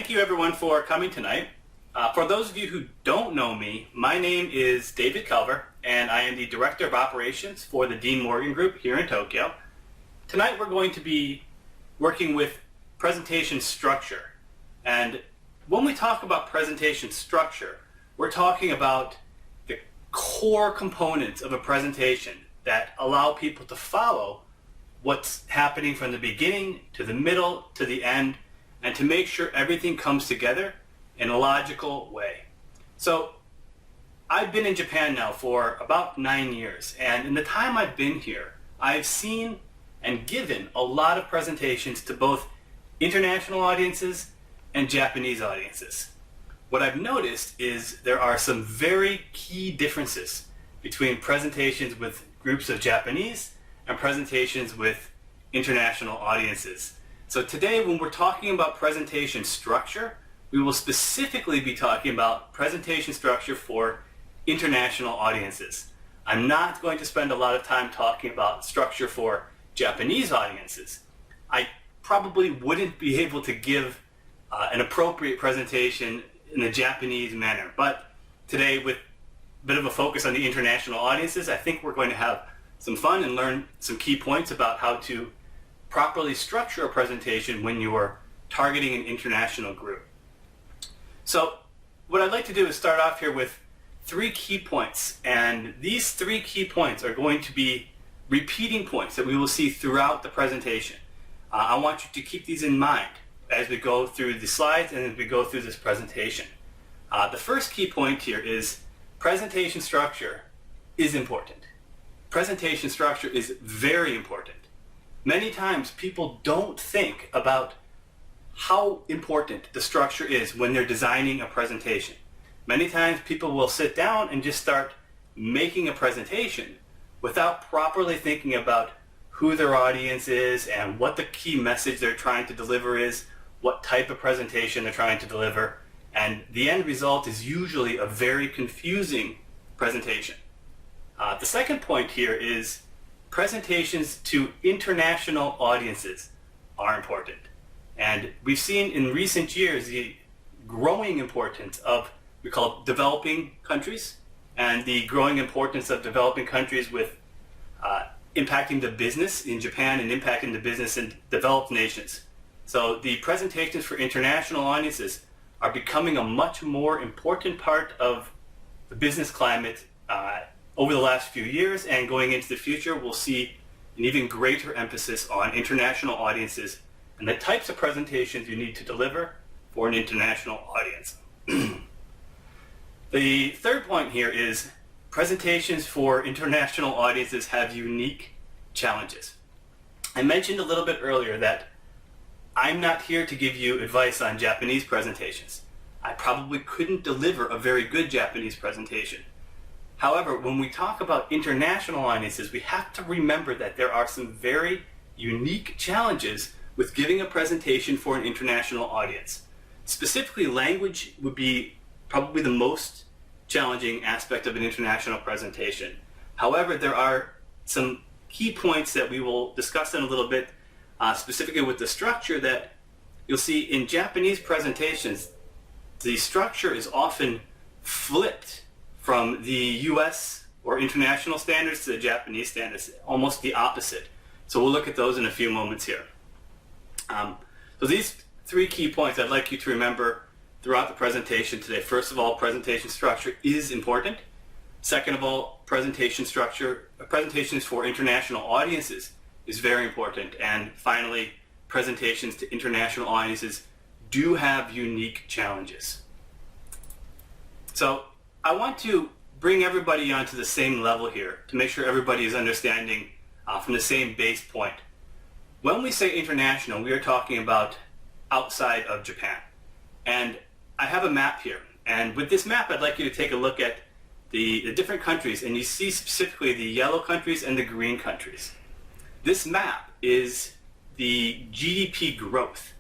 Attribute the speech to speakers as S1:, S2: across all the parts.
S1: thank you everyone for coming tonight. For those of you who don't know me, my name is David Culver, and I am the Director of Operations for the Dean Morgan Group here in Tokyo. Tonight we're going to be working with presentation structure. And when we talk about presentation structure, we're talking about the core components of a presentation that allow people to follow what's happening from the beginning to the middle to the end, and to make sure everything comes together in a logical way. So I've been in Japan now for about 9 years, and in the time I've been here, I've seen and given a lot of presentations to both international audiences and Japanese audiences. What I've noticed is there are some very key differences between presentations with groups of Japanese and presentations with international audiences. So today, when we're talking about presentation structure, we will specifically be talking about presentation structure for international audiences. I'm not going to spend a lot of time talking about structure for Japanese audiences. I probably wouldn't be able to give an appropriate presentation in the Japanese manner, but today, with a bit of a focus on the international audiences, I think we're going to have some fun and learn some key points about how to properly structure a presentation when you are targeting an international group. So what I'd like to do is start off here with 3 key points, and these 3 key points are going to be repeating points that we will see throughout the presentation. I want you to keep these in mind as we go through the slides and as we go through this presentation. The first key point here is presentation structure is important. Presentation structure is very important. Many times people don't think about how important the structure is when they're designing a presentation. Many times people will sit down and just start making a presentation without properly thinking about who their audience is and what the key message they're trying to deliver is, what type of presentation they're trying to deliver, and the end result is usually a very confusing presentation. The second point here is presentations to international audiences are important. And we've seen in recent years the growing importance of, we call it developing countries, and the growing importance of developing countries with impacting the business in Japan and impacting the business in developed nations. So the presentations for international audiences are becoming a much more important part of the business climate over the last few years, and going into the future we'll see an even greater emphasis on international audiences and the types of presentations you need to deliver for an international audience. The third point here is presentations for international audiences have unique challenges. I mentioned a little bit earlier that I'm not here to give you advice on Japanese presentations. I probably couldn't deliver a very good Japanese presentation. However, when we talk about international audiences, we have to remember that there are some very unique challenges with giving a presentation for an international audience. Specifically, language would be probably the most challenging aspect of an international presentation. However, there are some key points that we will discuss in a little bit, specifically with the structure, that you'll see in Japanese presentations. The structure is often flipped from the US or international standards to the Japanese standards, almost the opposite. So we'll look at those in a few moments here. So these 3 key points I'd like you to remember throughout the presentation today. First of all, presentation structure is important. Second of all, presentations for international audiences is very important. And finally, presentations to international audiences do have unique challenges. So I want to bring everybody onto the same level here to make sure everybody is understanding from the same base point. When we say international, we are talking about outside of Japan. And I have a map here. And with this map, I'd like you to take a look at the different countries, and you see specifically the yellow countries and the green countries. This map is the GDP growth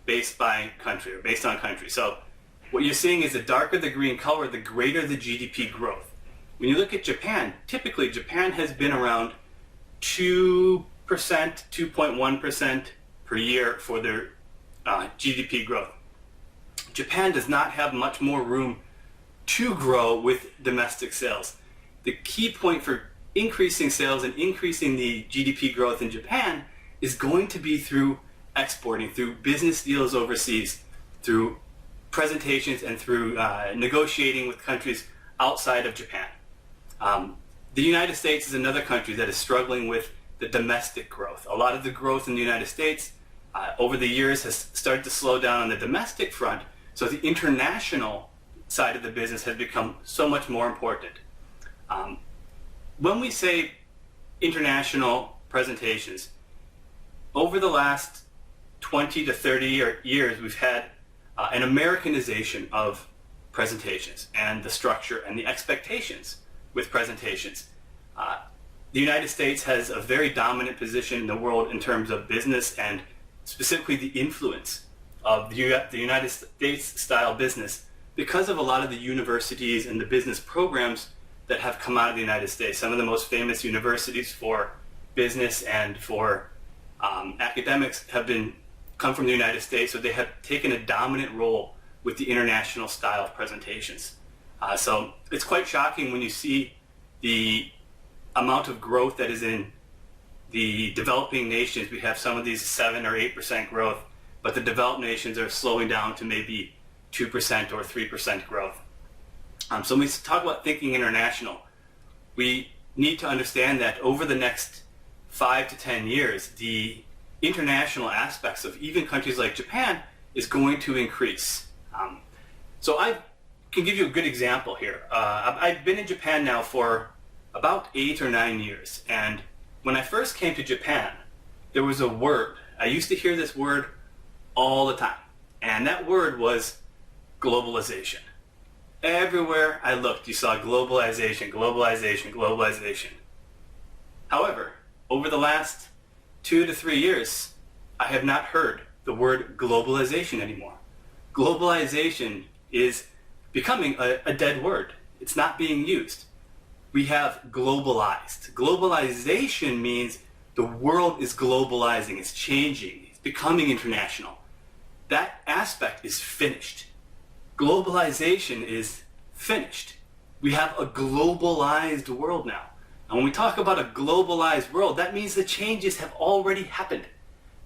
S1: based by country, or based on country. So what you're seeing is the darker the green color, the greater the GDP growth. When you look at Japan, typically Japan has been around 2%, 2.1% per year for their GDP growth. Japan does not have much more room to grow with domestic sales. The key point for increasing sales and increasing the GDP growth in Japan is going to be through exporting, through business deals overseas, through presentations, and through negotiating with countries outside of Japan. The United States is another country that is struggling with the domestic growth. A lot of the growth in the United States over the years has started to slow down on the domestic front, so the international side of the business has become so much more important. When we say international presentations, over the last 20 to 30 years, we've had an Americanization of presentations and the structure and the expectations with presentations. The United States has a very dominant position in the world in terms of business and specifically the influence of the United States style business because of a lot of the universities and the business programs that have come out of the United States. Some of the most famous universities for business and for academics have come from the United States, so they have taken a dominant role with the international style of presentations. So it's quite shocking when you see the amount of growth that is in the developing nations. We have some of these 7 or 8% growth, but the developed nations are slowing down to maybe 2% or 3% growth. So when we talk about thinking international, we need to understand that over the next 5 to 10 years, the international aspects of even countries like Japan is going to increase. So I can give you a good example here. I've been in Japan now for about 8 or 9 years, and when I first came to Japan, there was a word. I used to hear this word all the time, and that word was globalization. Everywhere I looked, you saw globalization, globalization, globalization. However, over the last 2 to 3 years, I have not heard the word globalization anymore. Globalization is becoming a dead word. It's not being used. We have globalized. Globalization means the world is globalizing, it's changing, it's becoming international. That aspect is finished. Globalization is finished. We have a globalized world now. And when we talk about a globalized world, that means the changes have already happened.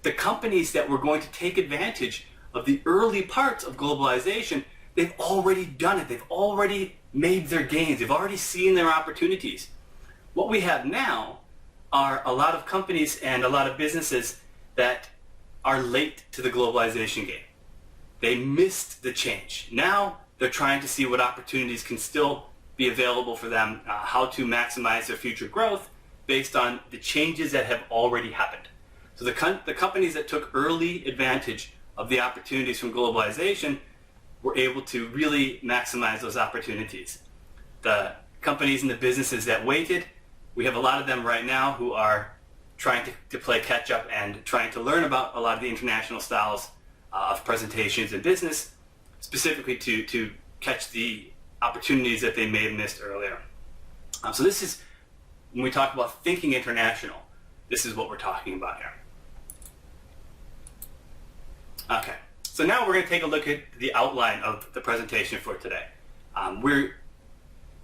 S1: The companies that were going to take advantage of the early parts of globalization, they've already done it. They've already made their gains. They've already seen their opportunities. What we have now are a lot of companies and a lot of businesses that are late to the globalization game. They missed the change. Now they're trying to see what opportunities can still be available for them, how to maximize their future growth based on the changes that have already happened. So the companies that took early advantage of the opportunities from globalization were able to really maximize those opportunities. The companies and the businesses that waited, we have a lot of them right now who are trying to play catch up and trying to learn about a lot of the international styles of presentations in business, specifically to catch the opportunities that they may have missed earlier. So this is, when we talk about thinking international, this is what we're talking about here. Okay, so now we're going to take a look at the outline of the presentation for today. We're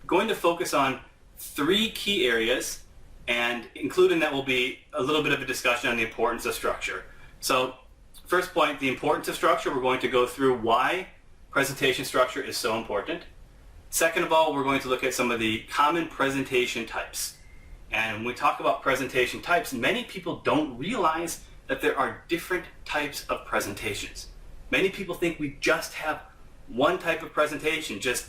S1: going to focus on 3 key areas, and included in that will be a little bit of a discussion on the importance of structure. So first point, the importance of structure. We're going to go through why presentation structure is so important. Second of all, we're going to look at some of the common presentation types. And when we talk about presentation types, many people don't realize that there are different types of presentations. Many people think we just have one type of presentation, just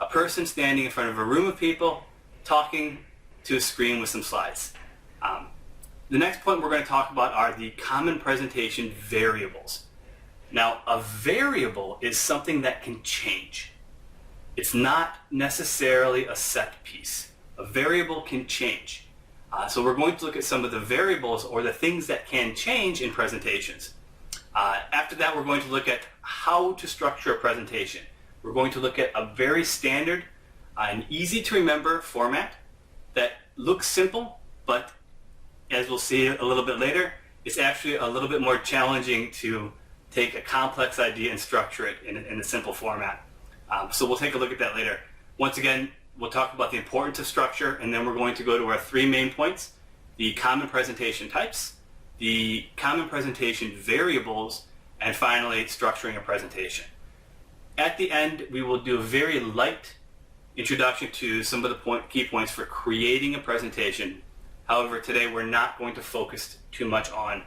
S1: a person standing in front of a room of people talking to a screen with some slides. The next point we're going to talk about are the common presentation variables. Now, a variable is something that can change. It's not necessarily a set piece. A variable can change. So we're going to look at some of the variables or the things that can change in presentations. After that, we're going to look at how to structure a presentation. We're going to look at a very standard and easy to remember format that looks simple, but as we'll see a little bit later, it's actually a little bit more challenging to take a complex idea and structure it in a simple format. So we'll take a look at that later. Once again, we'll talk about the importance of structure, and then we're going to go to our three main points: the common presentation types, the common presentation variables, and finally, structuring a presentation. At the end, we will do a very light introduction to some of the key points for creating a presentation. However, today we're not going to focus too much on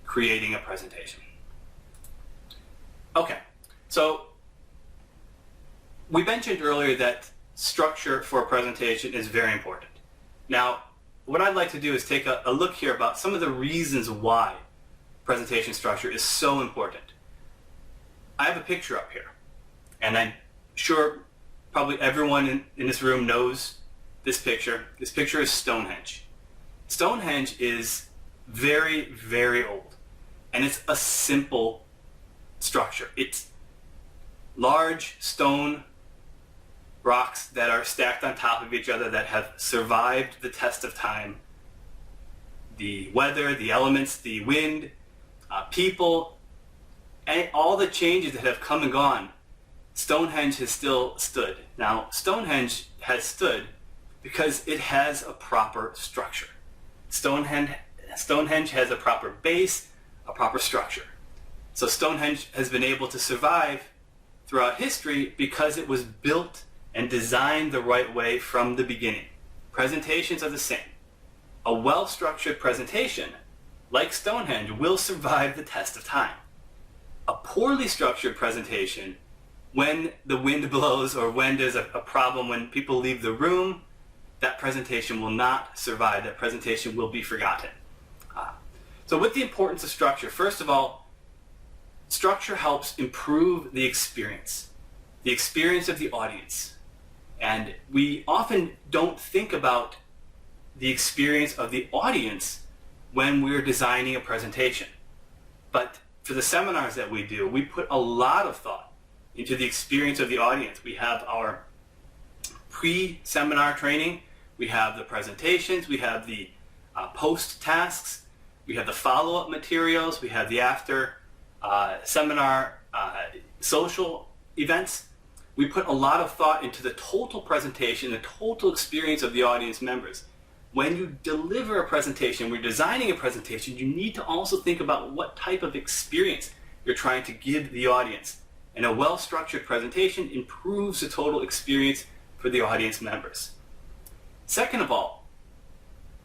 S1: creating a presentation. Okay, so we mentioned earlier that structure for a presentation is very important. Now, what I'd like to do is take a look here about some of the reasons why presentation structure is so important. I have a picture up here, and I'm sure probably everyone in this room knows this picture. This picture is Stonehenge. Stonehenge is very, very old, and it's a simple structure. It's large stone rocks that are stacked on top of each other that have survived the test of time. The weather, the elements, the wind, people, and all the changes that have come and gone, Stonehenge has still stood. Now, Stonehenge has stood because it has a proper structure. Stonehenge has a proper base, a proper structure. So Stonehenge has been able to survive throughout history because it was built and designed the right way from the beginning. Presentations are the same. A well-structured presentation, like Stonehenge, will survive the test of time. A poorly structured presentation, when the wind blows or when there's a problem, when people leave the room, that presentation will not survive. That presentation will be forgotten. So with the importance of structure, first of all, structure helps improve the experience of the audience. And we often don't think about the experience of the audience when we're designing a presentation. But for the seminars that we do, we put a lot of thought into the experience of the audience. We have our pre-seminar training, we have the presentations, we have the post-tasks, we have the follow-up materials, we have the after seminar social events. We put a lot of thought into the total presentation, the total experience of the audience members. When you deliver a presentation, we're designing a presentation, you need to also think about what type of experience you're trying to give the audience. And a well-structured presentation improves the total experience for the audience members. Second of all,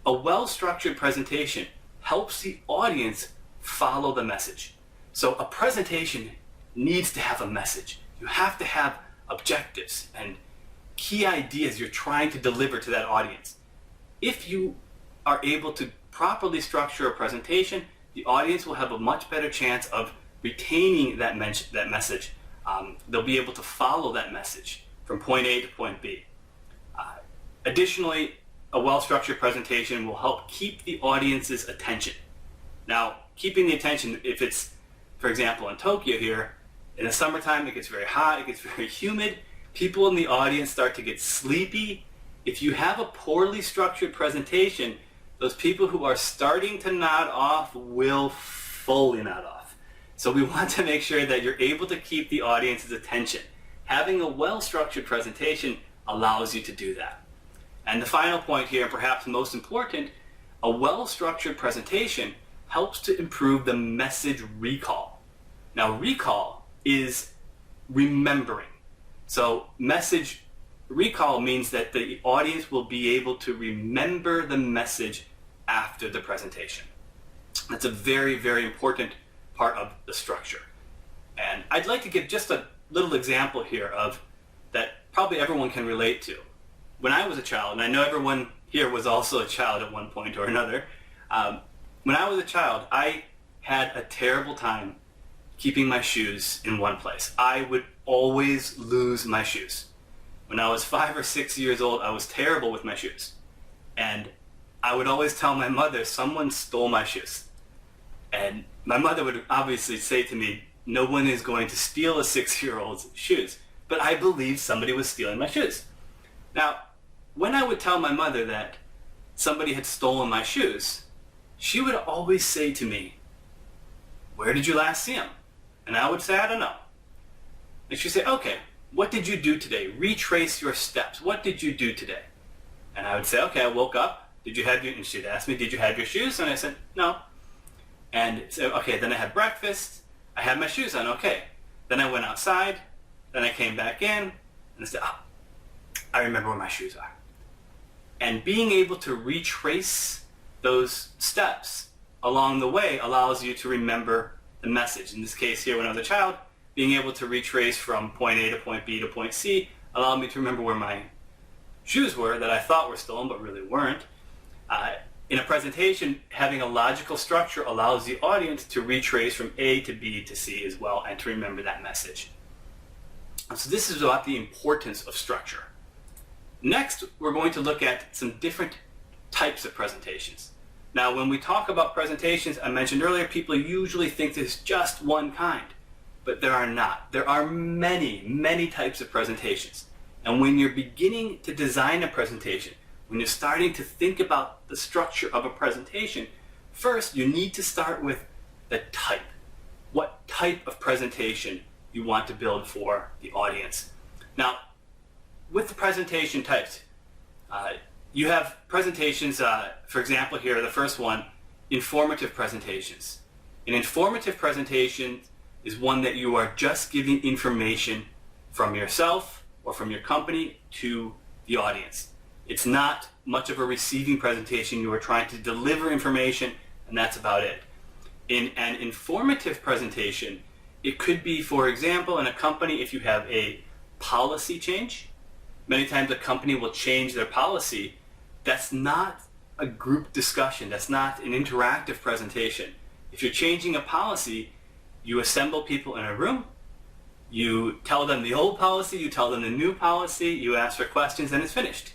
S1: a well-structured presentation helps the audience follow the message. So a presentation needs to have a message. You have to have objectives and key ideas you're trying to deliver to that audience. If you are able to properly structure a presentation, the audience will have a much better chance of retaining that message. They'll be able to follow that message from point A to point B. Additionally, a well-structured presentation will help keep the audience's attention. Now, keeping the attention, if it's, for example, in Tokyo here, in the summertime it gets very hot, it gets very humid, people in the audience start to get sleepy. If you have a poorly structured presentation, those people who are starting to nod off will fully nod off. So we want to make sure that you're able to keep the audience's attention. Having a well-structured presentation allows you to do that. And the final point here, and perhaps most important, a well-structured presentation helps to improve the message recall. Now, recall is remembering. So message recall means that the audience will be able to remember the message after the presentation. That's a very, very important part of the structure. And I'd like to give just a little example here of that probably everyone can relate to. When I was a child, and I know everyone here was also a child at one point or another, when I was a child, I had a terrible time keeping my shoes in one place. I would always lose my shoes. When I was 5 or 6 years old, I was terrible with my shoes. And I would always tell my mother, someone stole my shoes. And my mother would obviously say to me, no one is going to steal a 6-year-old's shoes. But I believed somebody was stealing my shoes. Now, when I would tell my mother that somebody had stolen my shoes, she would always say to me, where did you last see them? And I would say, I don't know. And she'd say, okay, what did you do today? Retrace your steps. What did you do today? And I would say, okay, I woke up. And she'd ask me, did you have your shoes? And I said, no. And so, okay, then I had breakfast. I had my shoes on, okay. Then I went outside. Then I came back in. And I said, I remember where my shoes are. And being able to retrace those steps along the way allows you to remember the message. In this case here, when I was a child, being able to retrace from point A to point B to point C allowed me to remember where my shoes were that I thought were stolen but really weren't. In a presentation, having a logical structure allows the audience to retrace from A to B to C as well and to remember that message. So this is about the importance of structure. Next, we're going to look at some different types of presentations. Now, when we talk about presentations, I mentioned earlier, people usually think there's just one kind, but there are not. There are many, many types of presentations. And when you're beginning to design a presentation, when you're starting to think about the structure of a presentation, first you need to start with the type. What type of presentation you want to build for the audience. Now, with the presentation types, you have presentations, for example here, the first one, informative presentations. An informative presentation is one that you are just giving information from yourself or from your company to the audience. It's not much of a receiving presentation. You are trying to deliver information, and that's about it. In an informative presentation, it could be, for example, in a company, if you have a policy change, many times a company will change their policy. That's not a group discussion. That's not an interactive presentation. If you're changing a policy, you assemble people in a room, you tell them the old policy, you tell them the new policy, you ask for questions, and it's finished.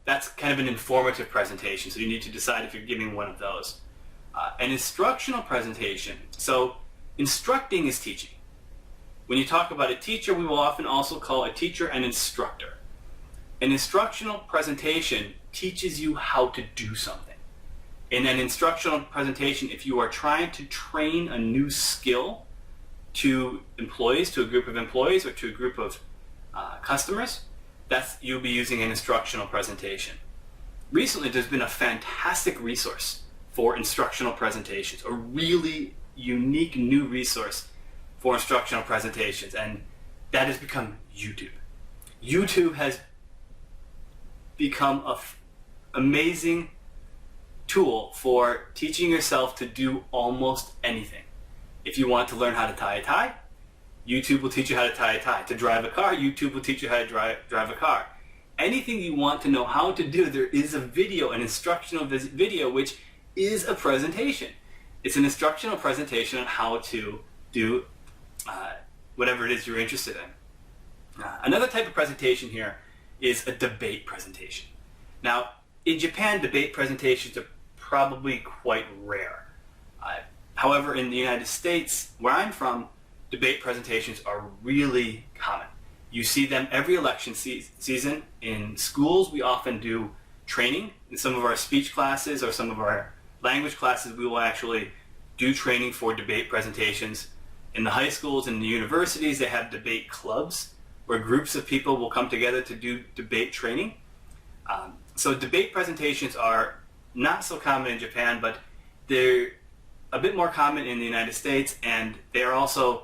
S1: That's kind of an informative presentation, so you need to decide if you're giving one of those. An instructional presentation. So instructing is teaching. When you talk about a teacher, we will often also call a teacher an instructor. An instructional presentation teaches you how to do something. In an instructional presentation, if you are trying to train a new skill to employees, to a group of employees or to a group of customers, you'll be using an instructional presentation. Recently, there's been a fantastic resource for instructional presentations, a really unique new resource for instructional presentations, and that has become YouTube. YouTube has become an amazing tool for teaching yourself to do almost anything. If you want to learn how to tie a tie, YouTube will teach you how to tie a tie. To drive a car, YouTube will teach you how to drive a car. Anything you want to know how to do, there is a video, an instructional video, which is a presentation. It's an instructional presentation on how to do whatever it is you're interested in. Another type of presentation here is a debate presentation. Now, in Japan, debate presentations are probably quite rare. However, in the United States, where I'm from, debate presentations are really common. You see them every election season. In schools, we often do training. In some of our speech classes or some of our language classes, we will actually do training for debate presentations. In the high schools and the universities, they have debate clubs where groups of people will come together to do debate training. So debate presentations are not so common in Japan, but they're a bit more common in the United States, and they are also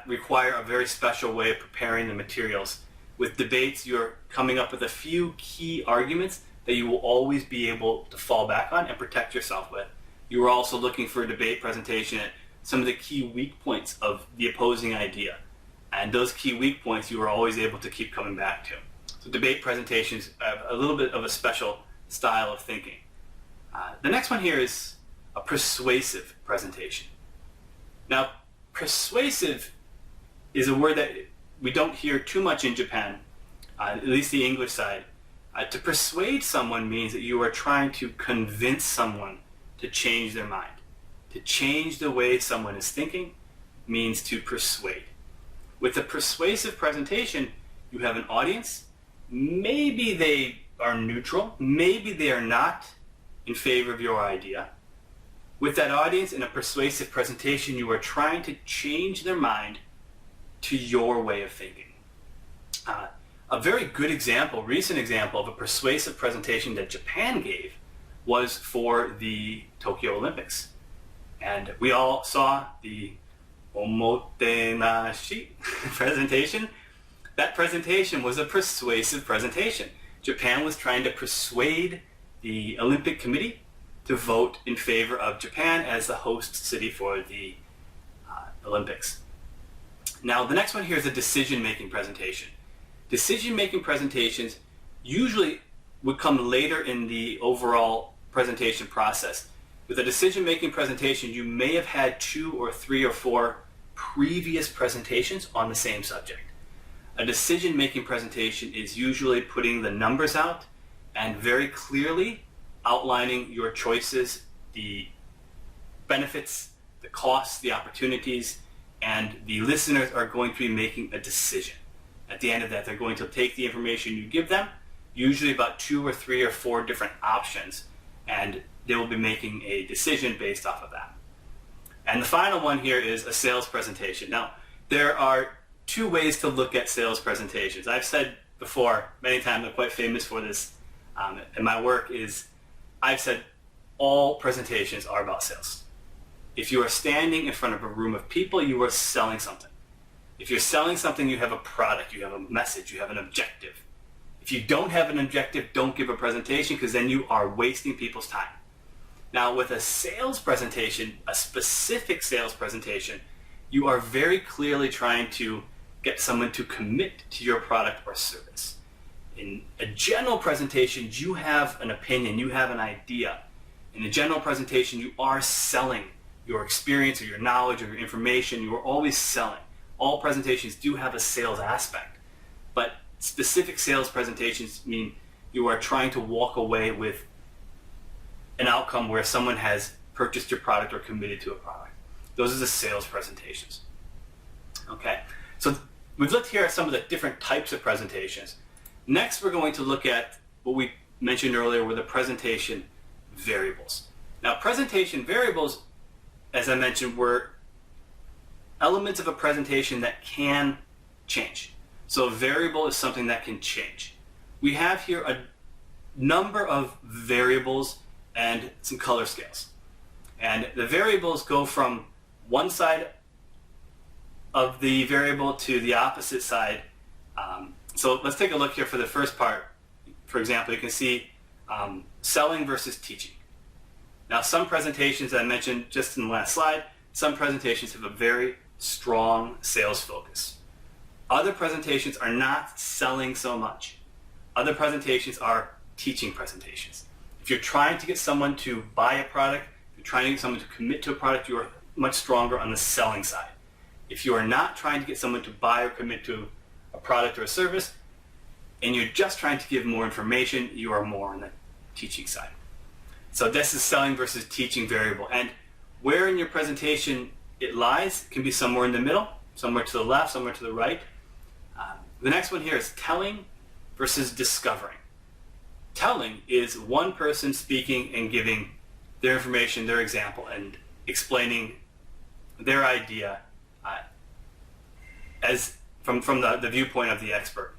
S1: require a very special way of preparing the materials. With debates, you're coming up with a few key arguments that you will always be able to fall back on and protect yourself with. You are also looking for a debate presentation at some of the key weak points of the opposing idea. And those key weak points you are always able to keep coming back to. So debate presentations have a little bit of a special style of thinking. The next one here is a persuasive presentation. Now, persuasive is a word that we don't hear too much in Japan, at least the English side. To persuade someone means that you are trying to convince someone to change their mind. To change the way someone is thinking means to persuade. With a persuasive presentation, you have an audience. Maybe they are neutral. Maybe they are not in favor of your idea. With that audience in a persuasive presentation, you are trying to change their mind to your way of thinking. A very good example, recent example of a persuasive presentation that Japan gave was for the Tokyo Olympics. And we all saw the omotenashi presentation. That presentation was a persuasive presentation. Japan was trying to persuade the Olympic Committee to vote in favor of Japan as the host city for the Olympics. Now, the next one here is a decision-making presentation. Decision-making presentations usually would come later in the overall presentation process. With a decision-making presentation, you may have had 2 or 3 or 4 previous presentations on the same subject. A decision-making presentation is usually putting the numbers out and very clearly outlining your choices, the benefits, the costs, the opportunities, and the listeners are going to be making a decision. At the end of that, they're going to take the information you give them, usually about 2 or 3 or 4 different options, and they will be making a decision based off of that. And the final one here is a sales presentation. Now, there are 2 ways to look at sales presentations. I've said before, many times, I'm quite famous for this in my work, is I've said all presentations are about sales. If you are standing in front of a room of people, you are selling something. If you're selling something, you have a product, you have a message, you have an objective. If you don't have an objective, don't give a presentation because then you are wasting people's time. Now, with a sales presentation, a specific sales presentation, you are very clearly trying to get someone to commit to your product or service. In a general presentation, you have an opinion, you have an idea. In a general presentation, you are selling your experience or your knowledge or your information. You are always selling. All presentations do have a sales aspect, but specific sales presentations mean you are trying to walk away with an outcome where someone has purchased your product or committed to a product. Those are the sales presentations. Okay, so we've looked here at some of the different types of presentations. Next, we're going to look at what we mentioned earlier were the presentation variables. Now, presentation variables, as I mentioned, were elements of a presentation that can change. So a variable is something that can change. We have here a number of variables and some color scales. And the variables go from one side of the variable to the opposite side. So let's take a look here for the first part. For example, you can see selling versus teaching. Now, some presentations I mentioned just in the last slide, some presentations have a very strong sales focus. Other presentations are not selling so much. Other presentations are teaching presentations. If you're trying to get someone to buy a product, if you're trying to get someone to commit to a product, you are much stronger on the selling side. If you are not trying to get someone to buy or commit to a product or a service, and you're just trying to give more information, you are more on the teaching side. So this is selling versus teaching variable. And where in your presentation it lies can be somewhere in the middle, somewhere to the left, somewhere to the right. The next one here is telling versus discovering. Telling is one person speaking and giving their information, their example, and explaining their idea as from the viewpoint of the expert.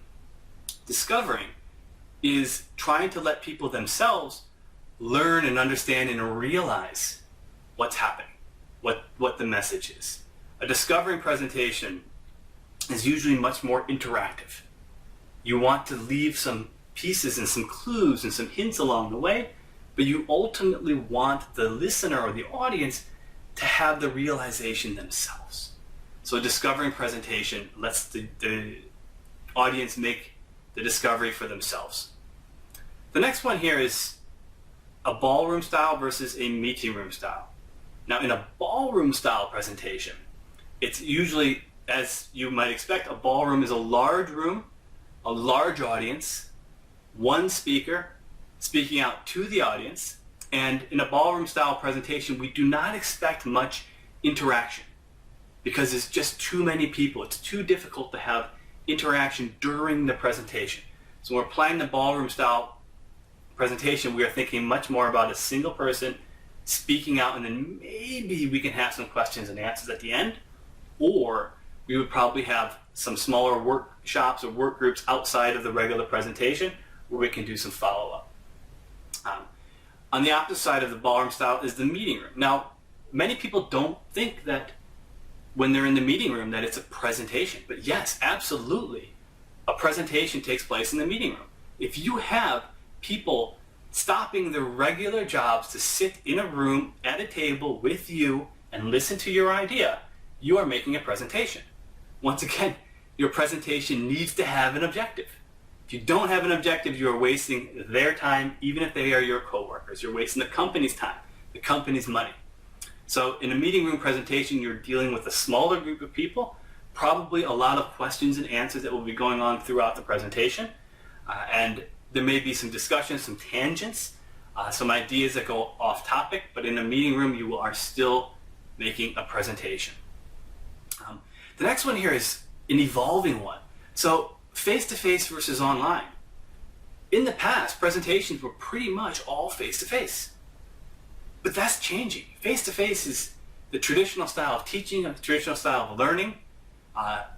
S1: Discovering is trying to let people themselves learn and understand and realize what's happening, what the message is. A discovering presentation is usually much more interactive. You want to leave some pieces and some clues and some hints along the way, but you ultimately want the listener or the audience to have the realization themselves. So a discovering presentation lets the audience make the discovery for themselves. The next one here is a ballroom style versus a meeting room style. Now, in a ballroom style presentation, it's usually, as you might expect, a ballroom is a large room, a large audience, one speaker speaking out to the audience, and in a ballroom style presentation, we do not expect much interaction because it's just too many people. It's too difficult to have interaction during the presentation. So when we're planning the ballroom style presentation, we are thinking much more about a single person speaking out, and then maybe we can have some questions and answers at the end, or we would probably have some smaller workshops or work groups outside of the regular presentation where we can do some follow-up. On the opposite side of the ballroom style is the meeting room. Now, many people don't think that when they're in the meeting room that it's a presentation, but yes, absolutely, a presentation takes place in the meeting room. If you have people stopping their regular jobs to sit in a room at a table with you and listen to your idea, you are making a presentation. Once again, your presentation needs to have an objective. If you don't have an objective, you are wasting their time, even if they are your coworkers. You're wasting the company's time, the company's money. So in a meeting room presentation, you're dealing with a smaller group of people, probably a lot of questions and answers that will be going on throughout the presentation, and there may be some discussions, some tangents, some ideas that go off topic, but in a meeting room you are still making a presentation. The next one here is an evolving one. So face-to-face versus online. In the past, presentations were pretty much all face-to-face. But that's changing. Face-to-face is the traditional style of teaching, the traditional style of learning,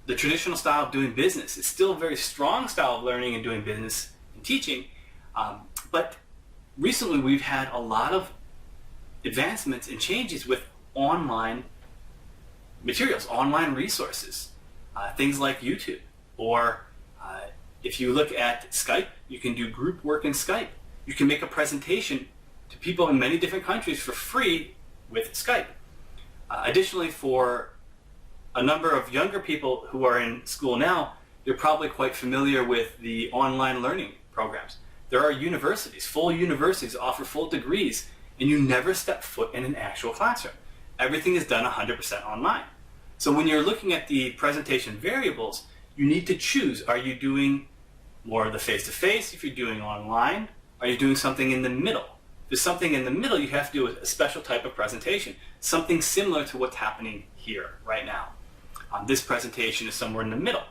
S1: the traditional style of doing business. It's still a very strong style of learning and doing business and teaching, but recently we've had a lot of advancements and changes with online materials, online resources, things like YouTube, or if you look at Skype, you can do group work in Skype. You can make a presentation to people in many different countries for free with Skype. Additionally, for a number of younger people who are in school now, they're probably quite familiar with the online learning programs. There are universities, full universities offer full degrees, and you never step foot in an actual classroom. Everything is done 100% online. So when you're looking at the presentation variables, you need to choose, are you doing more of the face-to-face? If you're doing online, are you doing something in the middle? If there's something in the middle, you have to do a special type of presentation, something similar to what's happening here right now. This presentation is somewhere in the middle,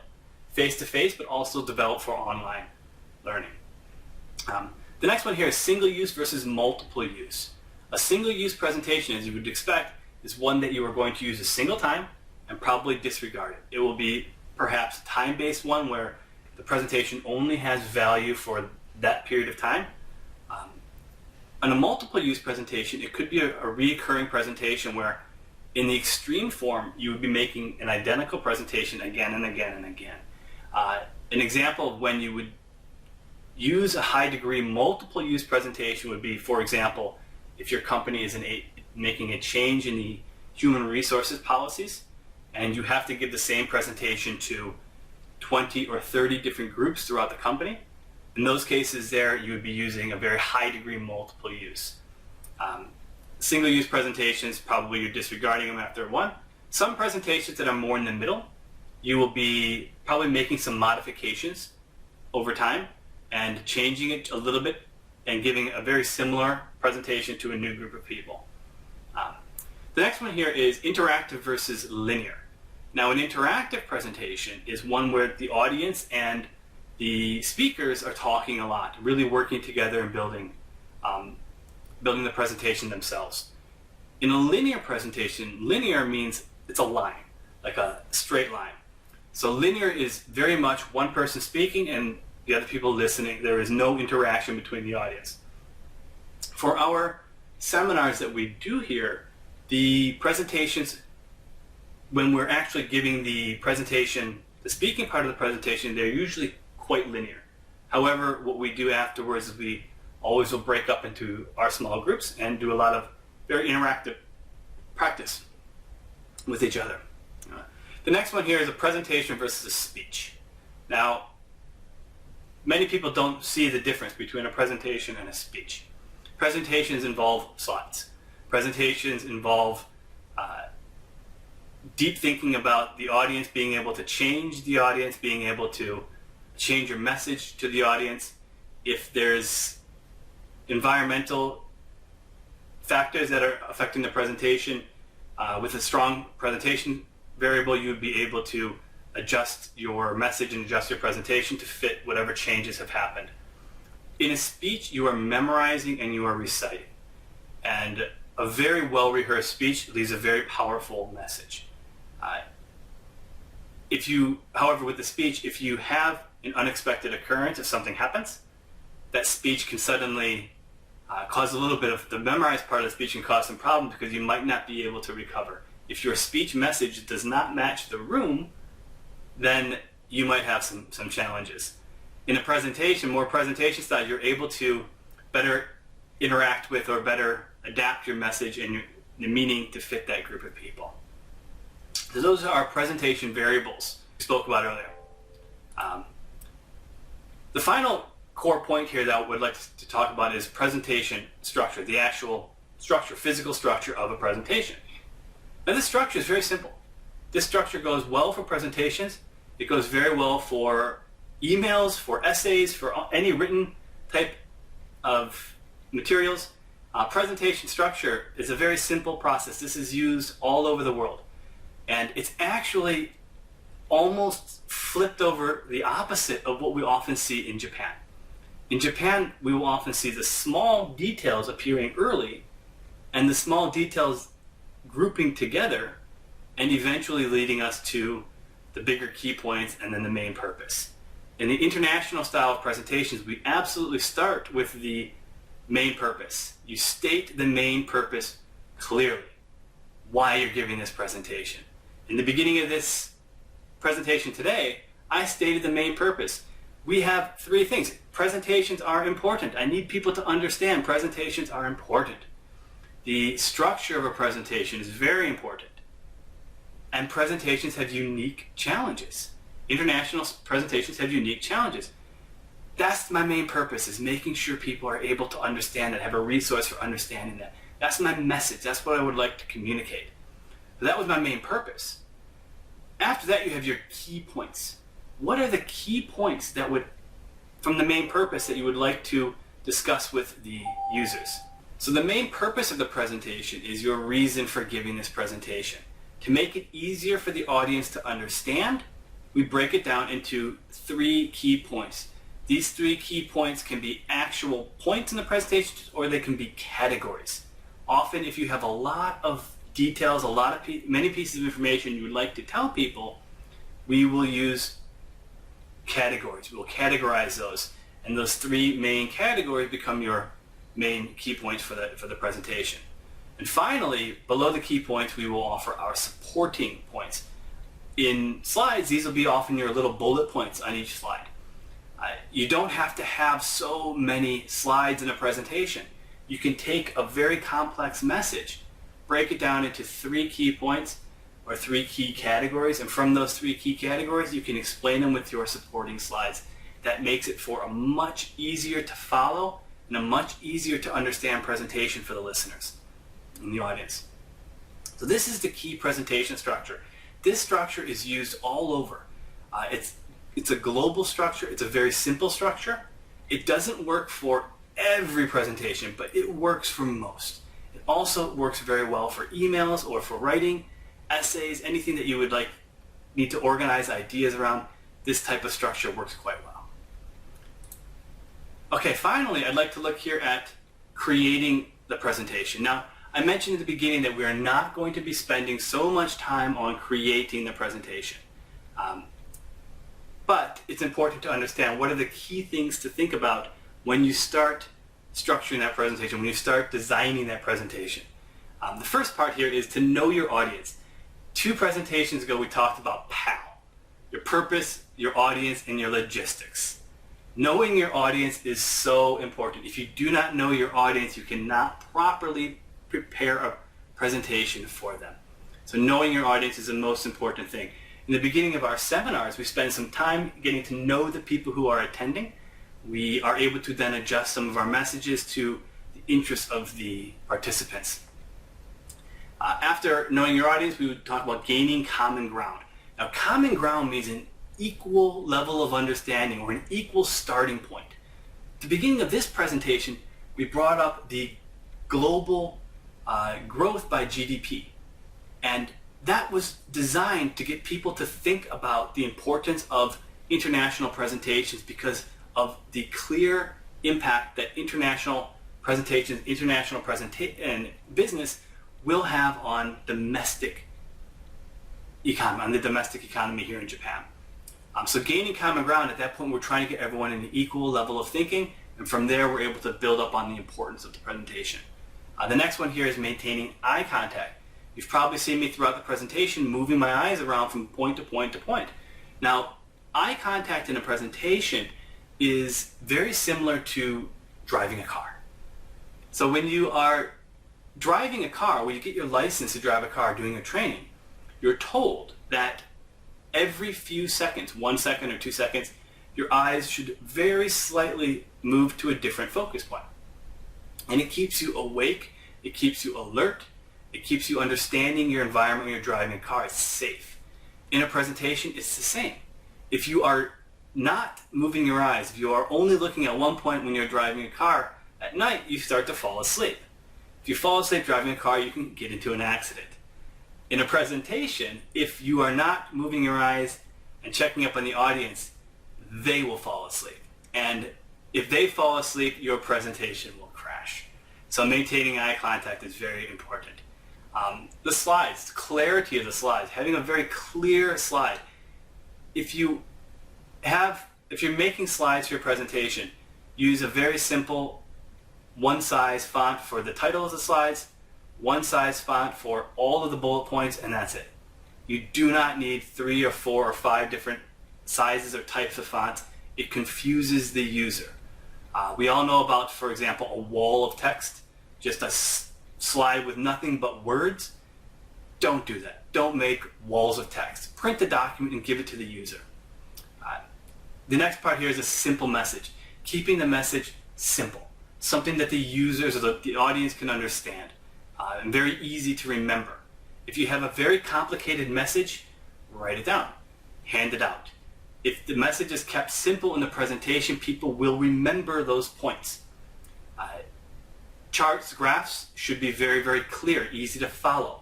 S1: face-to-face, but also developed for online learning. The next one here is single use versus multiple use. A single use presentation, as you would expect, is one that you are going to use a single time and probably disregard it. It will be perhaps a time-based one where the presentation only has value for that period of time. On a multiple use presentation, it could be a recurring presentation where in the extreme form, you would be making an identical presentation again and again and again. An example of when you would use a high degree multiple use presentation would be, for example, if your company is making a change in the human resources policies and you have to give the same presentation to 20 or 30 different groups throughout the company. In those cases there, you would be using a very high degree multiple use. Single use presentations, probably you're disregarding them after one. Some presentations that are more in the middle, you will be probably making some modifications over time and changing it a little bit and giving a very similar presentation to a new group of people. The next one here is interactive versus linear. Now, an interactive presentation is one where the audience and the speakers are talking a lot, really working together and building the presentation themselves. In a linear presentation, linear means it's a line, like a straight line. So linear is very much one person speaking and the other people listening. There is no interaction between the audience. For our seminars that we do here, the presentations, when we're actually giving the presentation, the speaking part of the presentation, they're usually quite linear. However, what we do afterwards is we always will break up into our small groups and do a lot of very interactive practice with each other. The next one here is a presentation versus a speech. Now, many people don't see the difference between a presentation and a speech. Presentations involve slides. Presentations involve deep thinking about the audience, being able to change the audience, being able to change your message to the audience. If there's environmental factors that are affecting the presentation, with a strong presentation variable, you would be able to adjust your message and adjust your presentation to fit whatever changes have happened. In a speech, you are memorizing and you are reciting. And a very well-rehearsed speech leaves a very powerful message. However, with the speech, if you have an unexpected occurrence, if something happens, that speech can suddenly cause a little bit of the memorized part of the speech can cause some problems because you might not be able to recover. If your speech message does not match the room, then you might have some challenges. In a presentation, more presentation style, you're able to better interact with or better adapt your message and the meaning to fit that group of people. So those are our presentation variables we spoke about earlier. The final core point here that I would like to talk about is presentation structure, the actual structure, physical structure of a presentation. Now this structure is very simple. This structure goes well for presentations. It goes very well for emails, for essays, for any written type of materials. Presentation structure is a very simple process. This is used all over the world. And it's actually almost flipped over the opposite of what we often see in Japan. In Japan, we will often see the small details appearing early and the small details grouping together and eventually leading us to the bigger key points and then the main purpose. In the international style of presentations, we absolutely start with the main purpose. You state the main purpose clearly, why you're giving this presentation. In the beginning of this presentation today, I stated the main purpose. We have three things. Presentations are important. I need people to understand presentations are important. The structure of a presentation is very important. And presentations have unique challenges. International presentations have unique challenges. That's my main purpose, is making sure people are able to understand that, have a resource for understanding that. That's my message. That's what I would like to communicate. So that was my main purpose. After that, you have your key points. What are the key points that would, from the main purpose, that you would like to discuss with the users? So the main purpose of the presentation is your reason for giving this presentation. To make it easier for the audience to understand, we break it down into 3 key points. These 3 key points can be actual points in the presentation or they can be categories. Often if you have a lot of details, many pieces of information you would like to tell people, we will use categories. We will categorize those, and those 3 main categories become your main key points for the presentation. And finally, below the key points, we will offer our supporting points. In slides, these will be often your little bullet points on each slide. You don't have to have so many slides in a presentation. You can take a very complex message, break it down into 3 key points or 3 key categories, and from those 3 key categories, you can explain them with your supporting slides. That makes it for a much easier to follow and a much easier to understand presentation for the listeners in the audience. So this is the key presentation structure. This structure is used all over. It's a global structure. It's a very simple structure. It doesn't work for every presentation, but it works for most. It also works very well for emails or for writing, essays, anything that you would need to organize ideas around. This type of structure works quite well. Okay, finally, I'd like to look here at creating the presentation. Now, I mentioned at the beginning that we are not going to be spending so much time on creating the presentation. But it's important to understand what are the key things to think about when you start structuring that presentation, when you start designing that presentation. The first part here is to know your audience. 2 presentations ago, we talked about PAL, your purpose, your audience, and your logistics. Knowing your audience is so important. If you do not know your audience, you cannot properly prepare a presentation for them. So knowing your audience is the most important thing. In the beginning of our seminars, we spend some time getting to know the people who are attending. We are able to then adjust some of our messages to the interests of the participants. After knowing your audience, we would talk about gaining common ground. Now, common ground means an equal level of understanding or an equal starting point. At the beginning of this presentation, we brought up the global growth by GDP. And that was designed to get people to think about the importance of international presentations because of the clear impact that international presentations, international and business will have on domestic economy, on the domestic economy here in Japan. So gaining common ground, at that point we're trying to get everyone in an equal level of thinking, and from there we're able to build up on the importance of the presentation. The next one here is maintaining eye contact. You've probably seen me throughout the presentation moving my eyes around from point to point to point. Now, eye contact in a presentation is very similar to driving a car. So when you are driving a car, when you get your license to drive a car doing your training, you're told that every few seconds, 1 second or 2 seconds, your eyes should very slightly move to a different focus point. And it keeps you awake, it keeps you alert, it keeps you understanding your environment when you're driving a car. It's safe. In a presentation, it's the same. If you are not moving your eyes, if you are only looking at one point when you're driving a car, at night you start to fall asleep. If you fall asleep driving a car, you can get into an accident. In a presentation, if you are not moving your eyes and checking up on the audience, they will fall asleep. And if they fall asleep, your presentation will crash. So maintaining eye contact is very important. The slides, clarity of the slides, having a very clear slide. If you're making slides for your presentation, use a very simple one-size font for the title of the slides, one-size font for all of the bullet points, and that's it. You do not need 3 or 4 or 5 different sizes or types of fonts. It confuses the user. We all know about, for example, a wall of text, just a slide with nothing but words. Don't do that. Don't make walls of text. Print the document and give it to the user. The next part here is a simple message. Keeping the message simple. Something that the users or the audience can understand. And very easy to remember. If you have a very complicated message, write it down. Hand it out. If the message is kept simple in the presentation, people will remember those points. Charts, graphs should be very, very clear, easy to follow.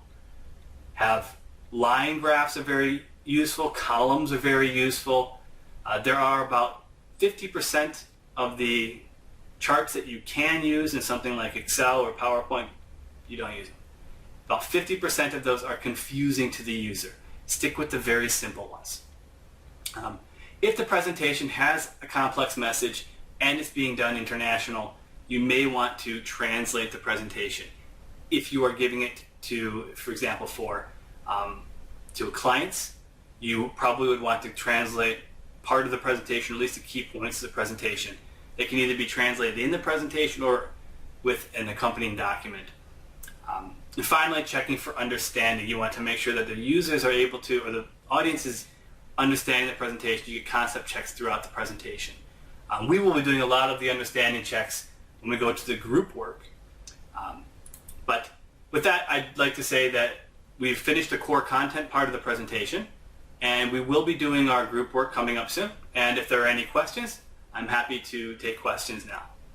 S1: Have line graphs are very useful, columns are very useful. There are about 50% of the charts that you can use in something like Excel or PowerPoint. You don't use them. About 50% of those are confusing to the user. Stick with the very simple ones. If the presentation has a complex message and it's being done international, you may want to translate the presentation. If you are giving it to, for example, to clients, you probably would want to translate part of the presentation, or at least the key points of the presentation. They can either be translated in the presentation or with an accompanying document. And finally, checking for understanding. You want to make sure that the users are able to, or the audience is understanding the presentation. You get concept checks throughout the presentation. We will be doing a lot of the understanding checks when we go to the group work. But with that, I'd like to say that we've finished the core content part of the presentation, and we will be doing our group work coming up soon. And if there are any questions, I'm happy to take questions now.